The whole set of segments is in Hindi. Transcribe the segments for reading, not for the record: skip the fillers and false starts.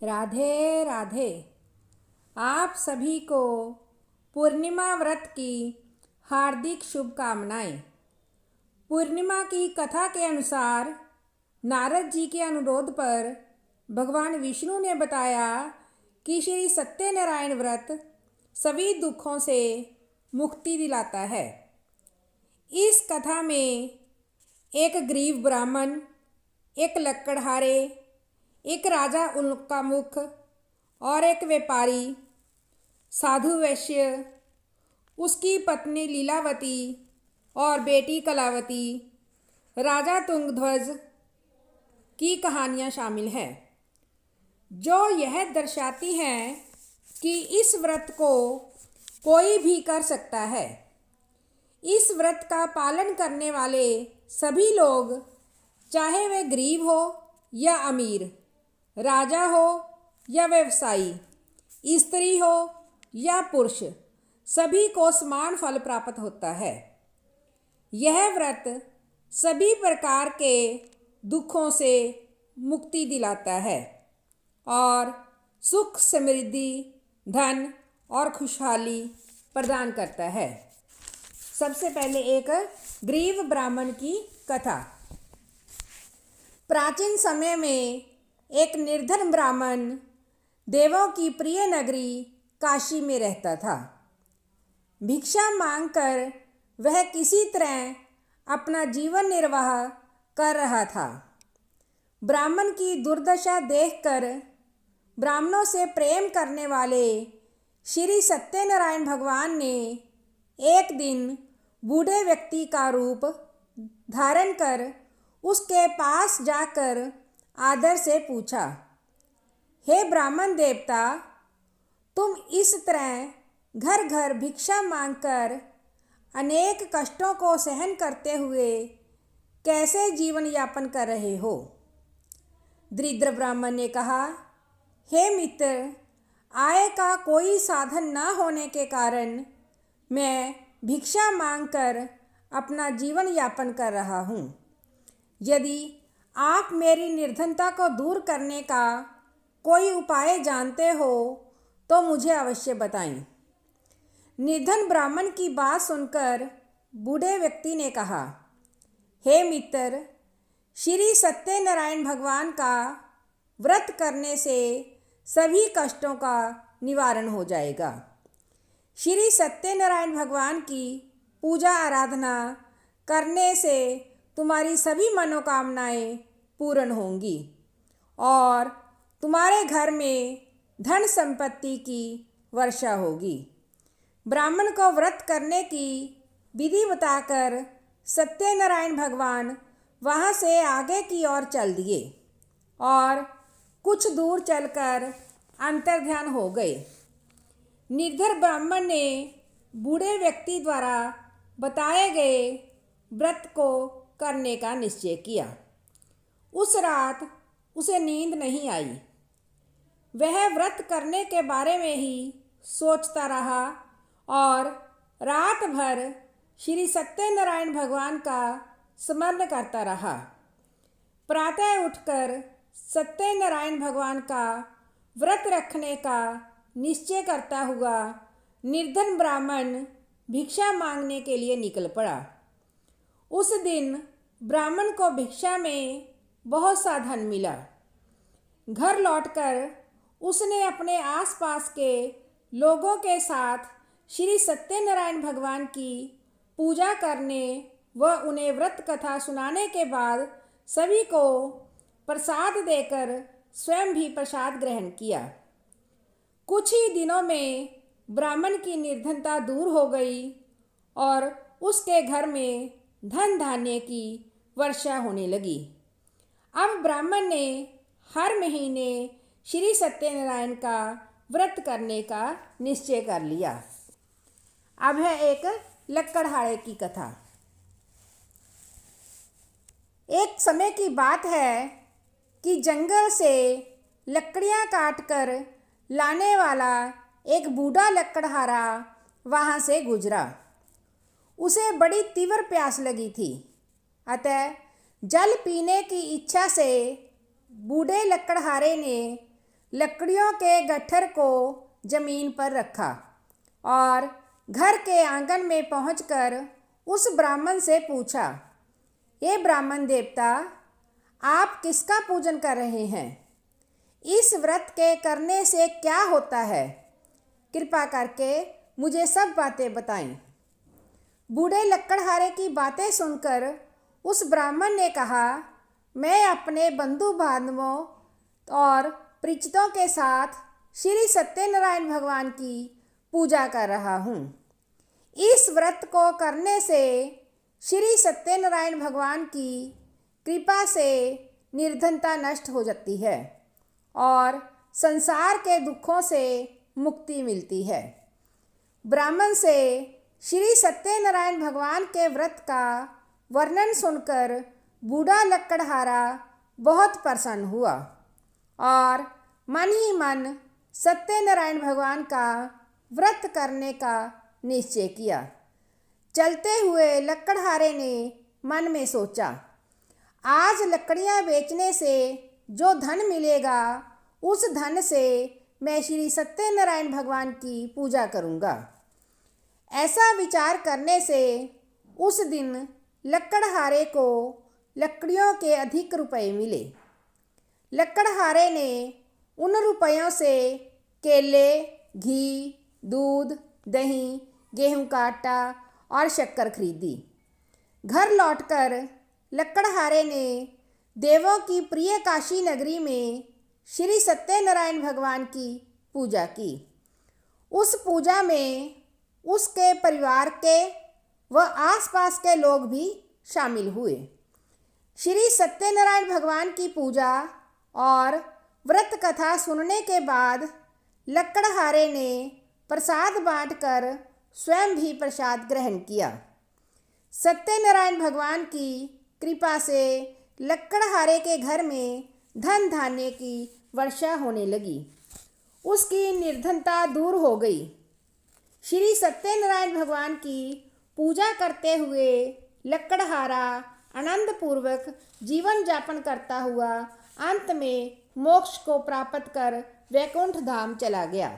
राधे राधे। आप सभी को पूर्णिमा व्रत की हार्दिक शुभकामनाएं। पूर्णिमा की कथा के अनुसार नारद जी के अनुरोध पर भगवान विष्णु ने बताया कि श्री सत्यनारायण व्रत सभी दुखों से मुक्ति दिलाता है। इस कथा में एक गरीब ब्राह्मण, एक लकड़हारे, एक राजा उनका मुख और एक व्यापारी, साधु वैश्य, उसकी पत्नी लीलावती और बेटी कलावती, राजा तुंगध्वज की कहानियाँ शामिल हैं, जो यह दर्शाती हैं कि इस व्रत को कोई भी कर सकता है। इस व्रत का पालन करने वाले सभी लोग, चाहे वे गरीब हो या अमीर, राजा हो या व्यवसायी, स्त्री हो या पुरुष, सभी को समान फल प्राप्त होता है। यह व्रत सभी प्रकार के दुखों से मुक्ति दिलाता है और सुख, समृद्धि, धन और खुशहाली प्रदान करता है। सबसे पहले एक गरीब ब्राह्मण की कथा। प्राचीन समय में एक निर्धन ब्राह्मण देवों की प्रिय नगरी काशी में रहता था। भिक्षा मांगकर वह किसी तरह अपना जीवन निर्वाह कर रहा था। ब्राह्मण की दुर्दशा देखकर ब्राह्मणों से प्रेम करने वाले श्री सत्यनारायण भगवान ने एक दिन बूढ़े व्यक्ति का रूप धारण कर उसके पास जाकर आदर से पूछा, हे ब्राह्मण देवता, तुम इस तरह घर घर भिक्षा मांगकर अनेक कष्टों को सहन करते हुए कैसे जीवन यापन कर रहे हो? दरिद्र ब्राह्मण ने कहा, हे मित्र, आय का कोई साधन न होने के कारण मैं भिक्षा मांगकर अपना जीवन यापन कर रहा हूँ। यदि आप मेरी निर्धनता को दूर करने का कोई उपाय जानते हो तो मुझे अवश्य बताएं। निर्धन ब्राह्मण की बात सुनकर बूढ़े व्यक्ति ने कहा, हे मित्र, श्री सत्यनारायण भगवान का व्रत करने से सभी कष्टों का निवारण हो जाएगा। श्री सत्यनारायण भगवान की पूजा आराधना करने से तुम्हारी सभी मनोकामनाएं पूर्ण होंगी और तुम्हारे घर में धन संपत्ति की वर्षा होगी। ब्राह्मण को व्रत करने की विधि बताकर सत्यनारायण भगवान वहाँ से आगे की ओर चल दिए और कुछ दूर चलकर अंतर्ध्यान हो गए। निर्धन ब्राह्मण ने बूढ़े व्यक्ति द्वारा बताए गए व्रत को करने का निश्चय किया। उस रात उसे नींद नहीं आई। वह व्रत करने के बारे में ही सोचता रहा और रात भर श्री सत्यनारायण भगवान का स्मरण करता रहा। प्रातः उठकर सत्यनारायण भगवान का व्रत रखने का निश्चय करता हुआ निर्धन ब्राह्मण भिक्षा मांगने के लिए निकल पड़ा। उस दिन ब्राह्मण को भिक्षा में बहुत सा धन मिला। घर लौटकर उसने अपने आसपास के लोगों के साथ श्री सत्यनारायण भगवान की पूजा करने व उन्हें व्रत कथा सुनाने के बाद सभी को प्रसाद देकर स्वयं भी प्रसाद ग्रहण किया। कुछ ही दिनों में ब्राह्मण की निर्धनता दूर हो गई और उसके घर में धन धान्य की वर्षा होने लगी। अब ब्राह्मण ने हर महीने श्री सत्यनारायण का व्रत करने का निश्चय कर लिया। अब है एक लकड़हारे की कथा। एक समय की बात है कि जंगल से लकड़ियाँ काटकर लाने वाला एक बूढ़ा लकड़हारा वहाँ से गुजरा। उसे बड़ी तीव्र प्यास लगी थी, अतः जल पीने की इच्छा से बूढ़े लकड़हारे ने लकड़ियों के गट्ठर को जमीन पर रखा और घर के आंगन में पहुंचकर उस ब्राह्मण से पूछा, ये ब्राह्मण देवता, आप किसका पूजन कर रहे हैं? इस व्रत के करने से क्या होता है? कृपा करके मुझे सब बातें बताएं। बूढ़े लकड़हारे की बातें सुनकर उस ब्राह्मण ने कहा, मैं अपने बंधु बांधवों और परिचितों के साथ श्री सत्यनारायण भगवान की पूजा कर रहा हूँ। इस व्रत को करने से श्री सत्यनारायण भगवान की कृपा से निर्धनता नष्ट हो जाती है और संसार के दुखों से मुक्ति मिलती है। ब्राह्मण से श्री सत्यनारायण भगवान के व्रत का वर्णन सुनकर बूढ़ा लकड़हारा बहुत प्रसन्न हुआ और मन ही मन सत्यनारायण भगवान का व्रत करने का निश्चय किया। चलते हुए लकड़हारे ने मन में सोचा, आज लकड़ियाँ बेचने से जो धन मिलेगा उस धन से मैं श्री सत्यनारायण भगवान की पूजा करूँगा। ऐसा विचार करने से उस दिन लकड़हारे को लकड़ियों के अधिक रुपए मिले। लकड़हारे ने उन रुपयों से केले, घी, दूध, दही, गेहूं का आटा और शक्कर खरीदी। घर लौटकर लकड़हारे ने देवों की प्रिय काशी नगरी में श्री सत्यनारायण भगवान की पूजा की। उस पूजा में उसके परिवार के व आसपास के लोग भी शामिल हुए। श्री सत्यनारायण भगवान की पूजा और व्रत कथा सुनने के बाद लकड़हारे ने प्रसाद बांटकर स्वयं भी प्रसाद ग्रहण किया। सत्यनारायण भगवान की कृपा से लकड़हारे के घर में धन धान्य की वर्षा होने लगी। उसकी निर्धनता दूर हो गई। श्री सत्यनारायण भगवान की पूजा करते हुए लकड़हारा आनंद पूर्वक जीवन यापन करता हुआ अंत में मोक्ष को प्राप्त कर वैकुंठ धाम चला गया।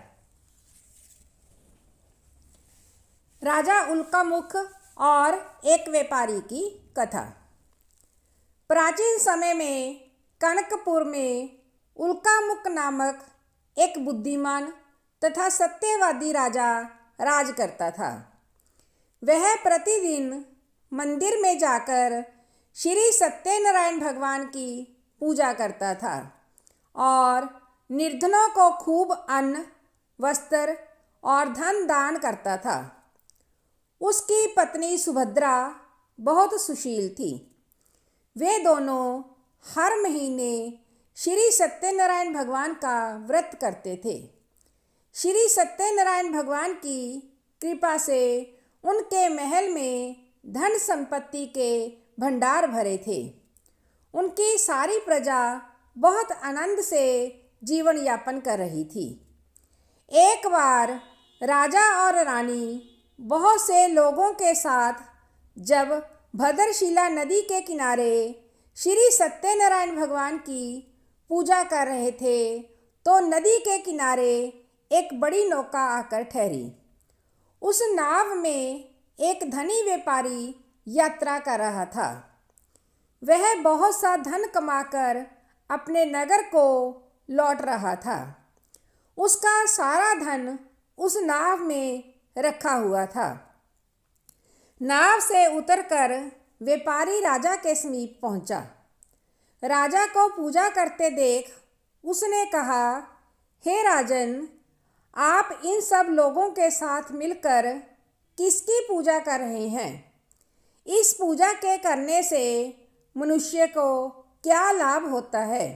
राजा उल्कामुख और एक व्यापारी की कथा। प्राचीन समय में कनकपुर में उल्कामुख नामक एक बुद्धिमान तथा सत्यवादी राजा राज करता था। वह प्रतिदिन मंदिर में जाकर श्री सत्यनारायण भगवान की पूजा करता था और निर्धनों को खूब अन्न, वस्त्र और धन दान करता था। उसकी पत्नी सुभद्रा बहुत सुशील थी। वे दोनों हर महीने श्री सत्यनारायण भगवान का व्रत करते थे। श्री सत्यनारायण भगवान की कृपा से उनके महल में धन संपत्ति के भंडार भरे थे। उनकी सारी प्रजा बहुत आनंद से जीवन यापन कर रही थी। एक बार राजा और रानी बहुत से लोगों के साथ जब भद्रशिला नदी के किनारे श्री सत्यनारायण भगवान की पूजा कर रहे थे तो नदी के किनारे एक बड़ी नौका आकर ठहरी। उस नाव में एक धनी व्यापारी यात्रा कर रहा था। वह बहुत सा धन कमाकर अपने नगर को लौट रहा था। उसका सारा धन उस नाव में रखा हुआ था। नाव से उतरकर व्यापारी राजा के समीप पहुंचा। राजा को पूजा करते देख उसने कहा, हे राजन, आप इन सब लोगों के साथ मिलकर किसकी पूजा कर रहे हैं? इस पूजा के करने से मनुष्य को क्या लाभ होता है?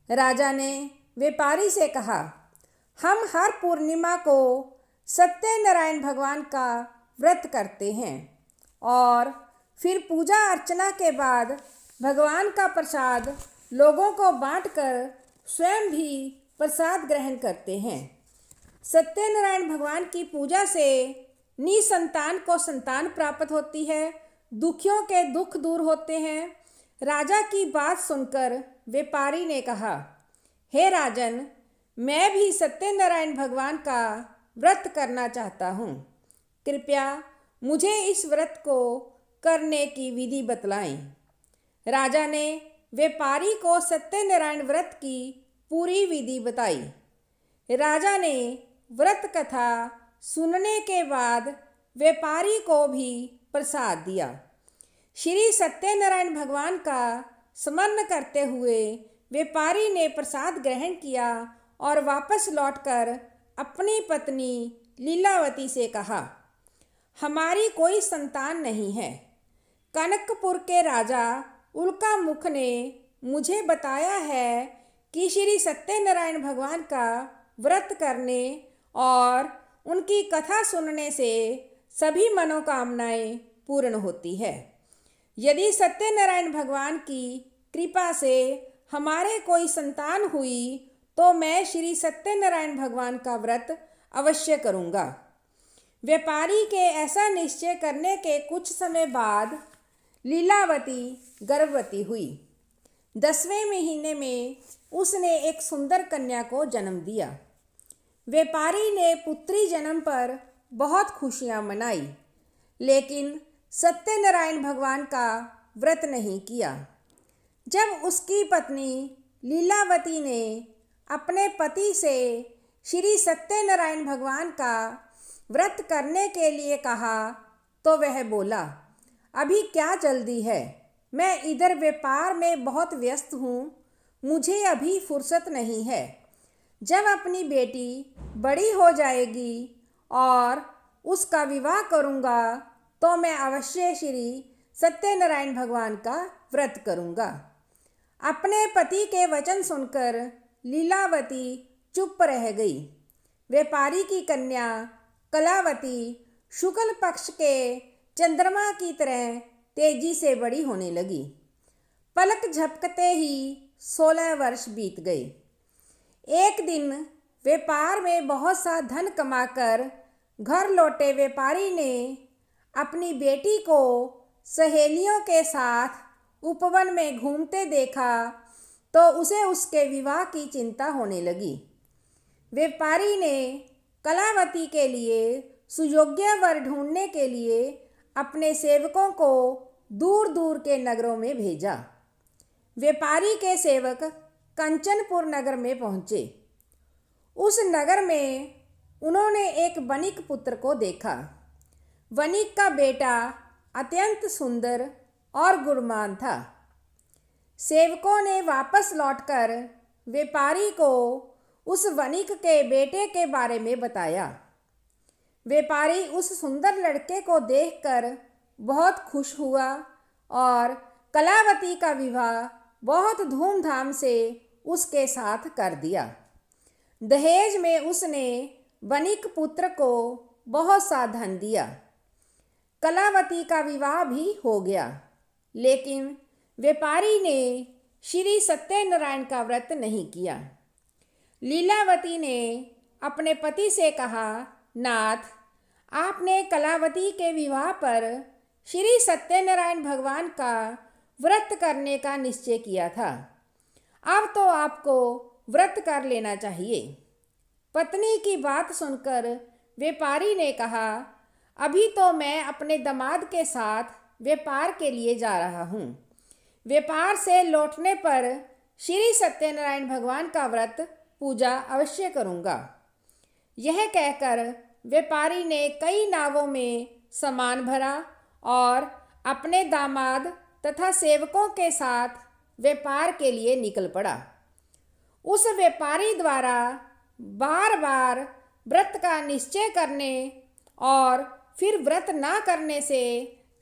राजा ने व्यापारी से कहा, हम हर पूर्णिमा को सत्यनारायण भगवान का व्रत करते हैं और फिर पूजा अर्चना के बाद भगवान का प्रसाद लोगों को बांटकर स्वयं भी प्रसाद ग्रहण करते हैं। सत्यनारायण भगवान की पूजा से निसंतान को संतान प्राप्त होती है, दुखियों के दुख दूर होते हैं। राजा की बात सुनकर व्यापारी ने कहा, हे राजन, मैं भी सत्यनारायण भगवान का व्रत करना चाहता हूँ। कृपया मुझे इस व्रत को करने की विधि बतलाएं। राजा ने व्यापारी को सत्यनारायण व्रत की पूरी विधि बताई। राजा ने व्रत कथा सुनने के बाद व्यापारी को भी प्रसाद दिया। श्री सत्यनारायण भगवान का स्मरण करते हुए व्यापारी ने प्रसाद ग्रहण किया और वापस लौटकर अपनी पत्नी लीलावती से कहा, हमारी कोई संतान नहीं है। कनकपुर के राजा उल्कामुख ने मुझे बताया है कि श्री सत्यनारायण भगवान का व्रत करने और उनकी कथा सुनने से सभी मनोकामनाएं पूर्ण होती है। यदि सत्यनारायण भगवान की कृपा से हमारे कोई संतान हुई तो मैं श्री सत्यनारायण भगवान का व्रत अवश्य करूँगा। व्यापारी के ऐसा निश्चय करने के कुछ समय बाद लीलावती गर्भवती हुई। 10वें महीने में उसने एक सुंदर कन्या को जन्म दिया। व्यापारी ने पुत्री जन्म पर बहुत खुशियां मनाई, लेकिन सत्यनारायण भगवान का व्रत नहीं किया। जब उसकी पत्नी लीलावती ने अपने पति से श्री सत्यनारायण भगवान का व्रत करने के लिए कहा तो वह बोला, अभी क्या जल्दी है, मैं इधर व्यापार में बहुत व्यस्त हूँ, मुझे अभी फुर्सत नहीं है। जब अपनी बेटी बड़ी हो जाएगी और उसका विवाह करूँगा तो मैं अवश्य श्री सत्यनारायण भगवान का व्रत करूँगा। अपने पति के वचन सुनकर लीलावती चुप रह गई। व्यापारी की कन्या कलावती शुक्ल पक्ष के चंद्रमा की तरह तेजी से बड़ी होने लगी। पलक झपकते ही 16 वर्ष बीत गए। एक दिन व्यापार में बहुत सा धन कमाकर घर लौटे व्यापारी ने अपनी बेटी को सहेलियों के साथ उपवन में घूमते देखा तो उसे उसके विवाह की चिंता होने लगी। व्यापारी ने कलावती के लिए सुयोग्य वर ढूंढने के लिए अपने सेवकों को दूर दूर के नगरों में भेजा। व्यापारी के सेवक कंचनपुर नगर में पहुँचे। उस नगर में उन्होंने एक वणिक पुत्र को देखा। वणिक का बेटा अत्यंत सुंदर और गुणवान था। सेवकों ने वापस लौटकर व्यापारी को उस वणिक के बेटे के बारे में बताया। व्यापारी उस सुंदर लड़के को देखकर बहुत खुश हुआ और कलावती का विवाह बहुत धूमधाम से उसके साथ कर दिया। दहेज में उसने वणिक पुत्र को बहुत सा धन दिया। कलावती का विवाह भी हो गया, लेकिन व्यापारी ने श्री सत्यनारायण का व्रत नहीं किया। लीलावती ने अपने पति से कहा, नाथ, आपने कलावती के विवाह पर श्री सत्यनारायण भगवान का व्रत करने का निश्चय किया था, अब तो आपको व्रत कर लेना चाहिए। पत्नी की बात सुनकर व्यापारी ने कहा, अभी तो मैं अपने दामाद के साथ व्यापार के लिए जा रहा हूँ। व्यापार से लौटने पर श्री सत्यनारायण भगवान का व्रत पूजा अवश्य करूँगा। यह कहकर व्यापारी ने कई नावों में सामान भरा और अपने दामाद तथा सेवकों के साथ व्यापार के लिए निकल पड़ा। उस व्यापारी द्वारा बार बार व्रत का निश्चय करने और फिर व्रत ना करने से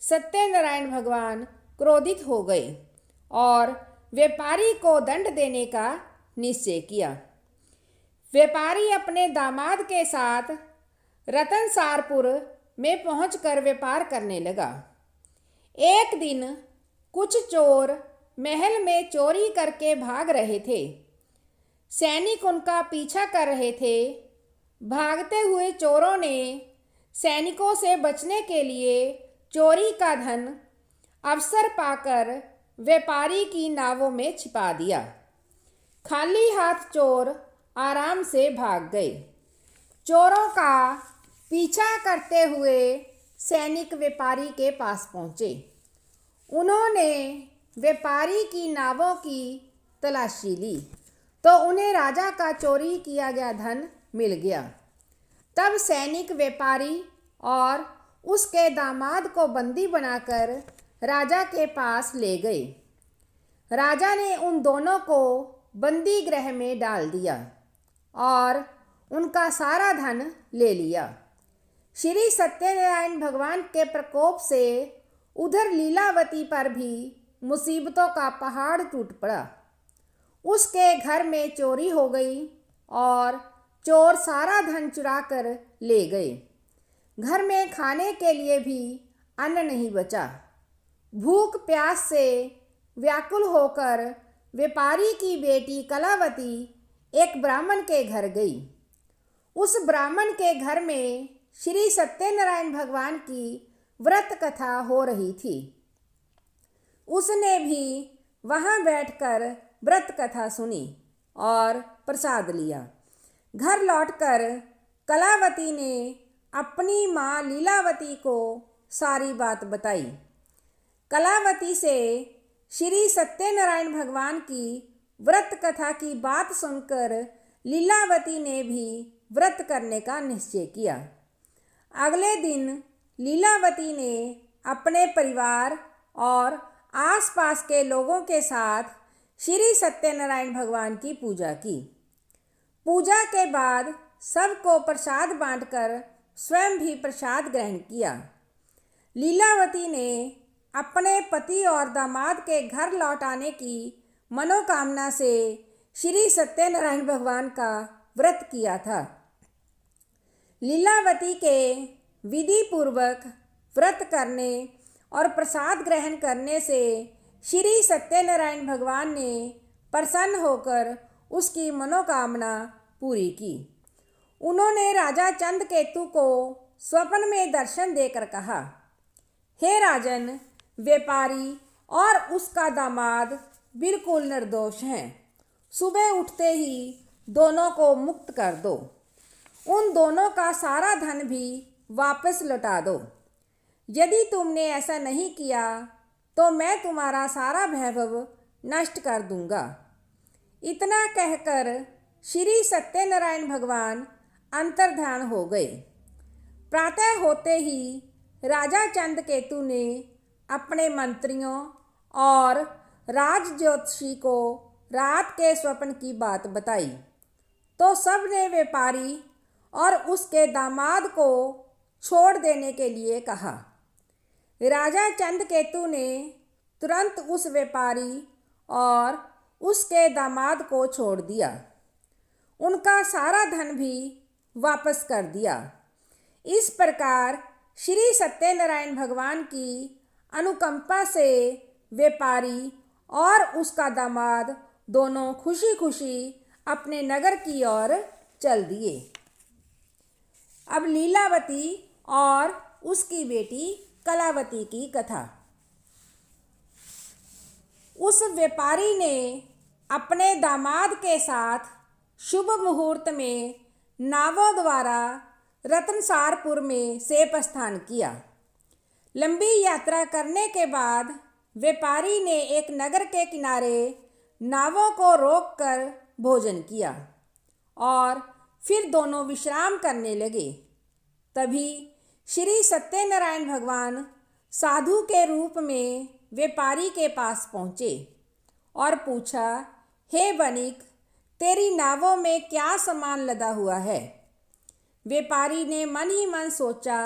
सत्यनारायण भगवान क्रोधित हो गए और व्यापारी को दंड देने का निश्चय किया। व्यापारी अपने दामाद के साथ रतनसारपुर में पहुंचकर व्यापार करने लगा। एक दिन कुछ चोर महल में चोरी करके भाग रहे थे। सैनिक उनका पीछा कर रहे थे। भागते हुए चोरों ने सैनिकों से बचने के लिए चोरी का धन अवसर पाकर व्यापारी की नावों में छिपा दिया। खाली हाथ चोर आराम से भाग गए। चोरों का पीछा करते हुए सैनिक व्यापारी के पास पहुँचे। उन्होंने व्यापारी की नावों की तलाशी ली तो उन्हें राजा का चोरी किया गया धन मिल गया। तब सैनिक व्यापारी और उसके दामाद को बंदी बनाकर राजा के पास ले गए। राजा ने उन दोनों को बंदी गृह में डाल दिया और उनका सारा धन ले लिया। श्री सत्यनारायण भगवान के प्रकोप से उधर लीलावती पर भी मुसीबतों का पहाड़ टूट पड़ा। उसके घर में चोरी हो गई और चोर सारा धन चुरा कर ले गए। घर में खाने के लिए भी अन्न नहीं बचा। भूख प्यास से व्याकुल होकर व्यापारी की बेटी कलावती एक ब्राह्मण के घर गई। उस ब्राह्मण के घर में श्री सत्यनारायण भगवान की व्रत कथा हो रही थी। उसने भी वहाँ बैठकर व्रत कथा सुनी और प्रसाद लिया। घर लौटकर कलावती ने अपनी माँ लीलावती को सारी बात बताई। कलावती से श्री सत्यनारायण भगवान की व्रत कथा की बात सुनकर लीलावती ने भी व्रत करने का निश्चय किया। अगले दिन लीलावती ने अपने परिवार और आसपास के लोगों के साथ श्री सत्यनारायण भगवान की पूजा की। पूजा के बाद सबको प्रसाद बांटकर स्वयं भी प्रसाद ग्रहण किया। लीलावती ने अपने पति और दामाद के घर लौट आने की मनोकामना से श्री सत्यनारायण भगवान का व्रत किया था। लीलावती के विधि पूर्वक व्रत करने और प्रसाद ग्रहण करने से श्री सत्यनारायण भगवान ने प्रसन्न होकर उसकी मनोकामना पूरी की। उन्होंने राजा चंद्रकेतु को स्वप्न में दर्शन देकर कहा, हे राजन, व्यापारी और उसका दामाद बिल्कुल निर्दोष हैं। सुबह उठते ही दोनों को मुक्त कर दो। उन दोनों का सारा धन भी वापस लौटा दो। यदि तुमने ऐसा नहीं किया तो मैं तुम्हारा सारा वैभव नष्ट कर दूंगा। इतना कहकर श्री सत्यनारायण भगवान अंतर्ध्यान हो गए। प्रातः होते ही राजा चंद्रकेतु ने अपने मंत्रियों और राज ज्योतिषी को रात के स्वप्न की बात बताई तो सब ने व्यापारी और उसके दामाद को छोड़ देने के लिए कहा। राजा चंद्रकेतु ने तुरंत उस व्यापारी और उसके दामाद को छोड़ दिया। उनका सारा धन भी वापस कर दिया। इस प्रकार श्री सत्यनारायण भगवान की अनुकंपा से व्यापारी और उसका दामाद दोनों खुशी खुशी अपने नगर की ओर चल दिए। अब लीलावती और उसकी बेटी कलावती की कथा। उस व्यापारी ने अपने दामाद के साथ शुभ मुहूर्त में नावों द्वारा रतनसारपुर में से प्रस्थान किया। लंबी यात्रा करने के बाद व्यापारी ने एक नगर के किनारे नावों को रोककर भोजन किया और फिर दोनों विश्राम करने लगे। तभी श्री सत्यनारायण भगवान साधु के रूप में व्यापारी के पास पहुँचे और पूछा, हे बनिक, तेरी नावों में क्या सामान लदा हुआ है? व्यापारी ने मन ही मन सोचा,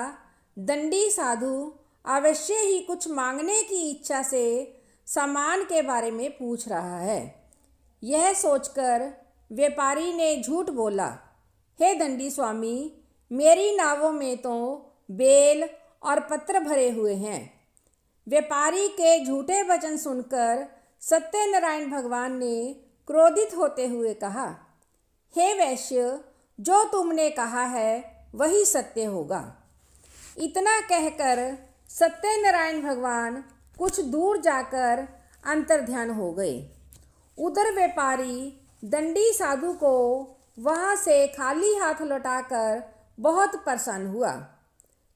दंडी साधु अवश्य ही कुछ मांगने की इच्छा से सामान के बारे में पूछ रहा है। यह सोचकर व्यापारी ने झूठ बोला, हे दंडी स्वामी, मेरी नावों में तो बेल और पत्र भरे हुए हैं। व्यापारी के झूठे वचन सुनकर सत्यनारायण भगवान ने क्रोधित होते हुए कहा, हे वैश्य, जो तुमने कहा है वही सत्य होगा। इतना कहकर सत्यनारायण भगवान कुछ दूर जाकर अंतर्ध्यान हो गए। उधर व्यापारी दंडी साधु को वहाँ से खाली हाथ लौटाकर बहुत प्रसन्न हुआ।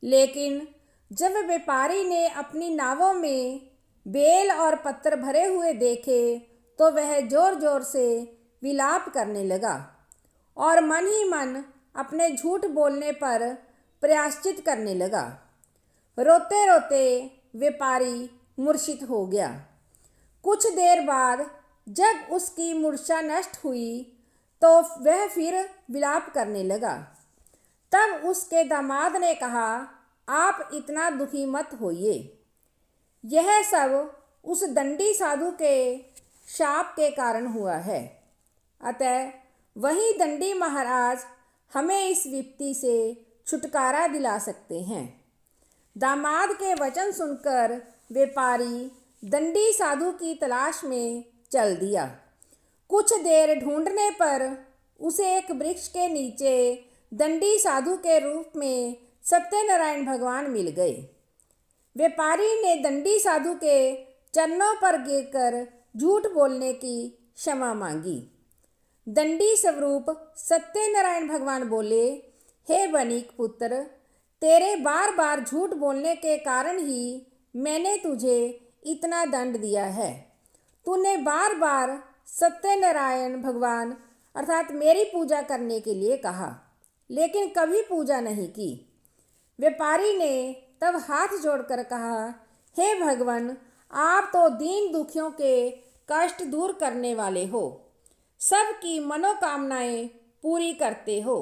लेकिन जब व्यापारी ने अपनी नावों में बेल और पत्थर भरे हुए देखे तो वह जोर जोर से विलाप करने लगा और मन ही मन अपने झूठ बोलने पर प्रायश्चित करने लगा। रोते रोते व्यापारी मूर्छित हो गया। कुछ देर बाद जब उसकी मूर्छा नष्ट हुई तो वह फिर विलाप करने लगा। तब उसके दामाद ने कहा, आप इतना दुखी मत होइए, यह सब उस दंडी साधु के शाप के कारण हुआ है। अतः वही दंडी महाराज हमें इस विपत्ति से छुटकारा दिला सकते हैं। दामाद के वचन सुनकर व्यापारी दंडी साधु की तलाश में चल दिया। कुछ देर ढूंढने पर उसे एक वृक्ष के नीचे दंडी साधु के रूप में सत्यनारायण भगवान मिल गए। व्यापारी ने दंडी साधु के चरणों पर गिरकर झूठ बोलने की क्षमा मांगी। दंडी स्वरूप सत्यनारायण भगवान बोले, हे वणिक पुत्र, तेरे बार बार झूठ बोलने के कारण ही मैंने तुझे इतना दंड दिया है। तूने बार बार सत्यनारायण भगवान अर्थात मेरी पूजा करने के लिए कहा, लेकिन कभी पूजा नहीं की। व्यापारी ने तब हाथ जोड़कर कहा, हे भगवान, आप तो दीन दुखियों के कष्ट दूर करने वाले हो, सबकी मनोकामनाएं पूरी करते हो।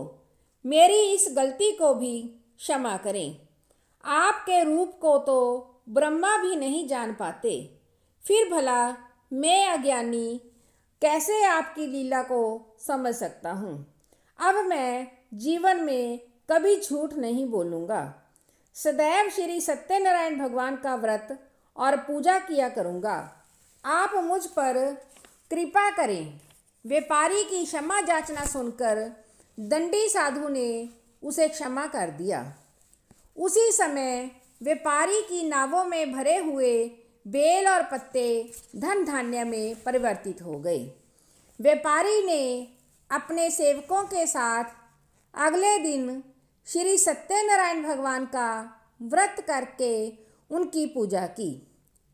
मेरी इस गलती को भी क्षमा करें। आपके रूप को तो ब्रह्मा भी नहीं जान पाते, फिर भला मैं अज्ञानी कैसे आपकी लीला को समझ सकता हूँ। अब मैं जीवन में कभी झूठ नहीं बोलूँगा, सदैव श्री सत्यनारायण भगवान का व्रत और पूजा किया करूँगा। आप मुझ पर कृपा करें। व्यापारी की क्षमा याचना सुनकर दंडी साधु ने उसे क्षमा कर दिया। उसी समय व्यापारी की नावों में भरे हुए बेल और पत्ते धन धान्य में परिवर्तित हो गए। व्यापारी ने अपने सेवकों के साथ अगले दिन श्री सत्यनारायण भगवान का व्रत करके उनकी पूजा की।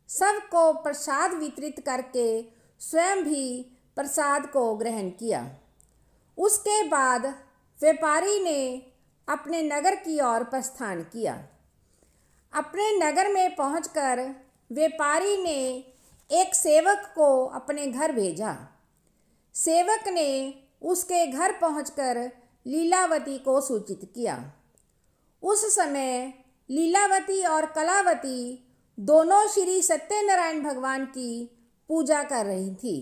सबको प्रसाद वितरित करके स्वयं भी प्रसाद को ग्रहण किया। उसके बाद व्यापारी ने अपने नगर की ओर प्रस्थान किया। अपने नगर में पहुंचकर व्यापारी ने एक सेवक को अपने घर भेजा। सेवक ने उसके घर पहुंचकर लीलावती को सूचित किया। उस समय लीलावती और कलावती दोनों श्री सत्यनारायण भगवान की पूजा कर रही थी।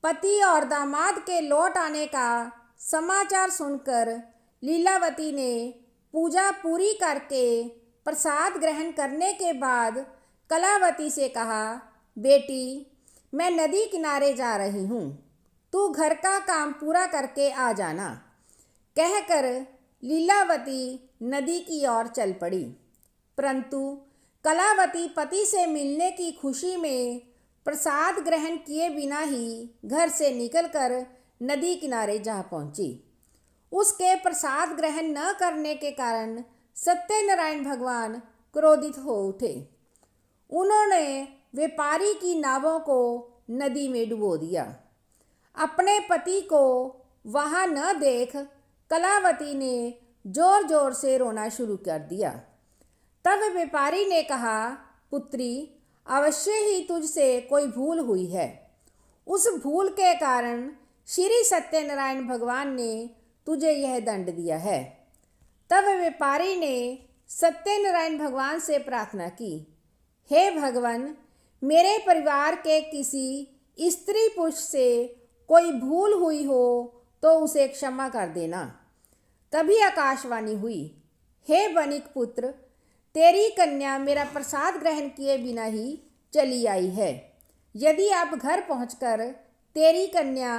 पति और दामाद के लौट आने का समाचार सुनकर लीलावती ने पूजा पूरी करके प्रसाद ग्रहण करने के बाद कलावती से कहा, बेटी, मैं नदी किनारे जा रही हूँ, तू घर का काम पूरा करके आ जाना। कहकर लीलावती नदी की ओर चल पड़ी। परंतु कलावती पति से मिलने की खुशी में प्रसाद ग्रहण किए बिना ही घर से निकलकर नदी किनारे जा पहुंची। उसके प्रसाद ग्रहण न करने के कारण सत्यनारायण भगवान क्रोधित हो उठे। उन्होंने व्यापारी की नावों को नदी में डुबो दिया। अपने पति को वहां न देख कलावती ने जोर जोर से रोना शुरू कर दिया। तब व्यापारी ने कहा, पुत्री, अवश्य ही तुझसे कोई भूल हुई है। उस भूल के कारण श्री सत्यनारायण भगवान ने तुझे यह दंड दिया है। तब व्यापारी ने सत्यनारायण भगवान से प्रार्थना की, हे भगवान, मेरे परिवार के किसी स्त्री पुरुष से कोई भूल हुई हो तो उसे क्षमा कर देना। तभी आकाशवाणी हुई, हे वणिक पुत्र, तेरी कन्या मेरा प्रसाद ग्रहण किए बिना ही चली आई है। यदि आप घर पहुंचकर तेरी कन्या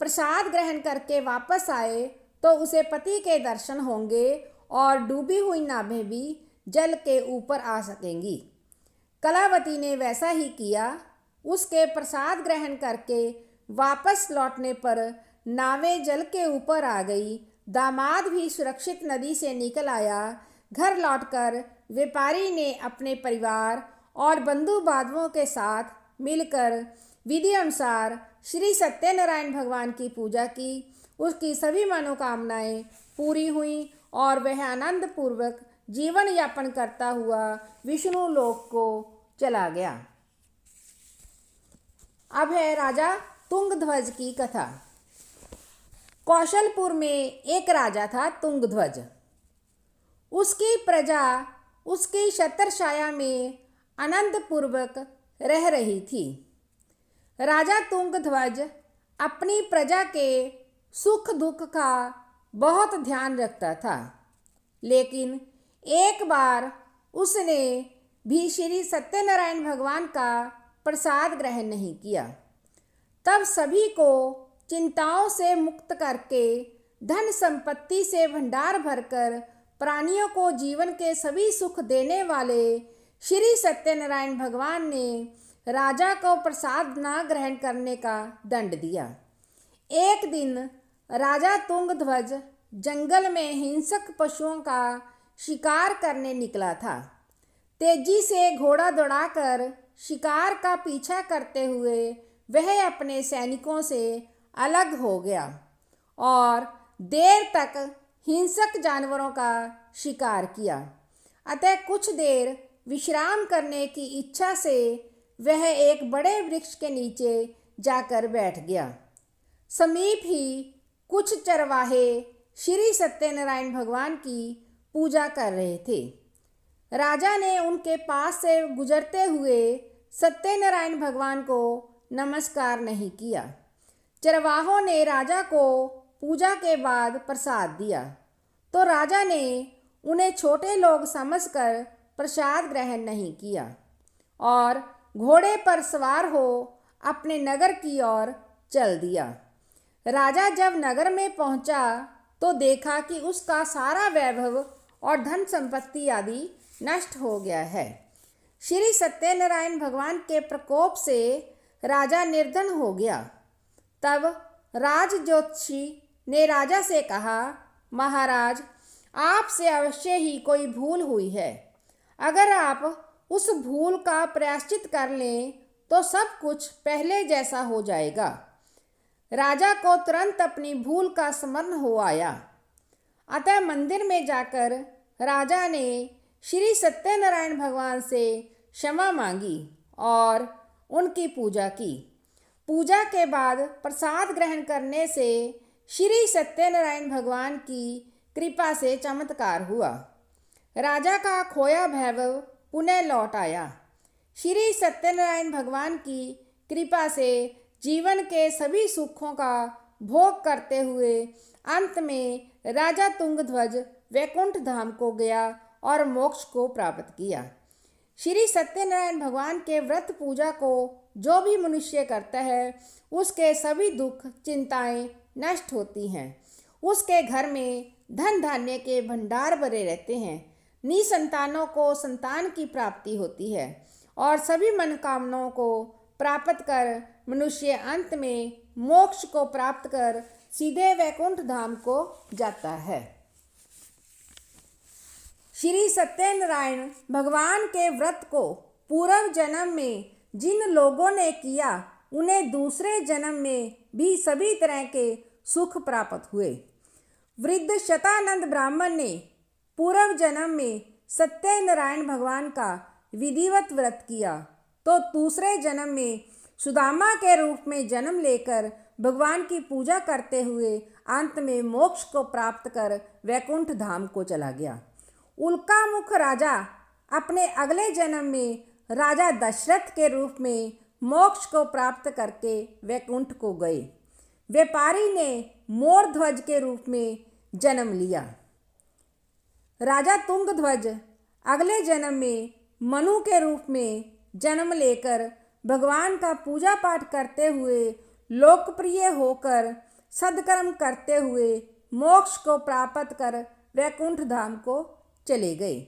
प्रसाद ग्रहण करके वापस आए तो उसे पति के दर्शन होंगे और डूबी हुई नावें भी जल के ऊपर आ सकेंगी। कलावती ने वैसा ही किया। उसके प्रसाद ग्रहण करके वापस लौटने पर नावें जल के ऊपर आ गई। दामाद भी सुरक्षित नदी से निकल आया। घर लौटकर व्यापारी ने अपने परिवार और बंधु बांधवों के साथ मिलकर विधि अनुसार श्री सत्यनारायण भगवान की पूजा की। उसकी सभी मनोकामनाएं पूरी हुई और वह आनंद पूर्वक जीवन यापन करता हुआ विष्णु लोक को चला गया। अब है राजा तुंगध्वज की कथा। कौशलपुर में एक राजा था तुंगध्वज। उसकी प्रजा उसकी छत्रछाया में आनंद पूर्वक रह रही थी। राजा तुंगध्वज अपनी प्रजा के सुख दुख का बहुत ध्यान रखता था, लेकिन एक बार उसने भी श्री सत्यनारायण भगवान का प्रसाद ग्रहण नहीं किया। तब सभी को चिंताओं से मुक्त करके धन संपत्ति से भंडार भरकर प्राणियों को जीवन के सभी सुख देने वाले श्री सत्यनारायण भगवान ने राजा को प्रसाद न ग्रहण करने का दंड दिया। एक दिन राजा तुंगध्वज जंगल में हिंसक पशुओं का शिकार करने निकला था। तेजी से घोड़ा दौड़ाकर शिकार का पीछा करते हुए वह अपने सैनिकों से अलग हो गया और देर तक हिंसक जानवरों का शिकार किया। अतः कुछ देर विश्राम करने की इच्छा से वह एक बड़े वृक्ष के नीचे जाकर बैठ गया। समीप ही कुछ चरवाहे श्री सत्यनारायण भगवान की पूजा कर रहे थे। राजा ने उनके पास से गुजरते हुए सत्यनारायण भगवान को नमस्कार नहीं किया। चरवाहों ने राजा को पूजा के बाद प्रसाद दिया, तो राजा ने उन्हें छोटे लोग समझकर प्रसाद ग्रहण नहीं किया और घोड़े पर सवार हो अपने नगर की ओर चल दिया। राजा जब नगर में पहुंचा तो देखा कि उसका सारा वैभव और धन संपत्ति आदि नष्ट हो गया है। श्री सत्यनारायण भगवान के प्रकोप से राजा निर्धन हो गया। तब राज ज्योतिषी ने राजा से कहा, महाराज, आपसे अवश्य ही कोई भूल हुई है। अगर आप उस भूल का प्रायश्चित कर लें तो सब कुछ पहले जैसा हो जाएगा। राजा को तुरंत अपनी भूल का स्मरण हो आया। अतः मंदिर में जाकर राजा ने श्री सत्यनारायण भगवान से क्षमा मांगी और उनकी पूजा की। पूजा के बाद प्रसाद ग्रहण करने से श्री सत्यनारायण भगवान की कृपा से चमत्कार हुआ। राजा का खोया वैभव पुनः लौट आया। श्री सत्यनारायण भगवान की कृपा से जीवन के सभी सुखों का भोग करते हुए अंत में राजा तुंगध्वज वैकुंठ धाम को गया और मोक्ष को प्राप्त किया। श्री सत्यनारायण भगवान के व्रत पूजा को जो भी मनुष्य करता है उसके सभी दुख चिंताएं नष्ट होती हैं। उसके घर में धन धान्य के भंडार भरे रहते हैं। निसंतानों को संतान की प्राप्ति होती है और सभी मनोकामनाओं को प्राप्त कर मनुष्य अंत में मोक्ष को प्राप्त कर सीधे वैकुंठ धाम को जाता है। श्री सत्यनारायण भगवान के व्रत को पूर्व जन्म में जिन लोगों ने किया उन्हें दूसरे जन्म में भी सभी तरह के सुख प्राप्त हुए। वृद्ध शतानंद ब्राह्मण ने पूर्व जन्म में सत्यनारायण भगवान का विधिवत व्रत किया, तो दूसरे जन्म में सुदामा के रूप में जन्म लेकर भगवान की पूजा करते हुए अंत में मोक्ष को प्राप्त कर वैकुंठ धाम को चला गया। उल्कामुख राजा अपने अगले जन्म में राजा दशरथ के रूप में मोक्ष को प्राप्त करके वैकुंठ को गए। व्यापारी ने मोर ध्वज के रूप में जन्म लिया। राजा तुंगध्वज अगले जन्म में मनु के रूप में जन्म लेकर भगवान का पूजा पाठ करते हुए लोकप्रिय होकर सद्कर्म करते हुए मोक्ष को प्राप्त कर वैकुंठ धाम को चले गए।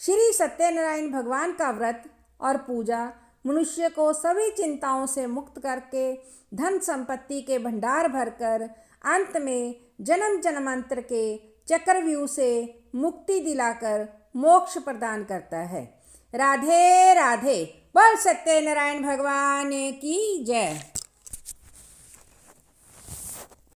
श्री सत्यनारायण भगवान का व्रत और पूजा मनुष्य को सभी चिंताओं से मुक्त करके धन संपत्ति के भंडार भरकर अंत में जन्म जन्मांतर के चक्रव्यूह से मुक्ति दिलाकर मोक्ष प्रदान करता है। राधे राधे। बोल सत्यनारायण भगवान की जय।